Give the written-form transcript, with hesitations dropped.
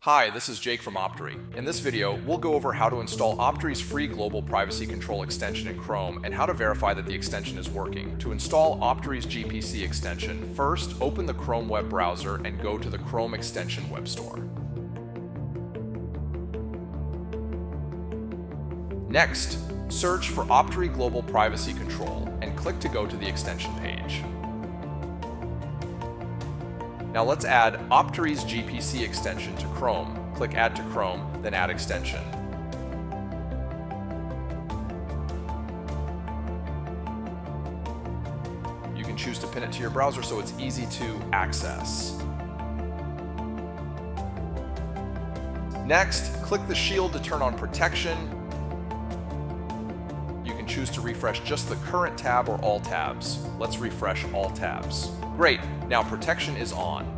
Hi, this is Jake from Optery. In this video, we'll go over how to install Optery's free global privacy control extension in Chrome and how to verify that the extension is working. To install Optery's GPC extension, first open the Chrome web browser and go to the Chrome extension web store. Next, search for Optery Global Privacy Control and click to go to the extension page. Now let's add Optery's GPC extension to Chrome. Click Add to Chrome, then Add Extension. You can choose to pin it to your browser so it's easy to access. Next, click the shield to turn on protection. You can choose to refresh just the current tab or all tabs. Let's refresh all tabs. Great, now protection is on.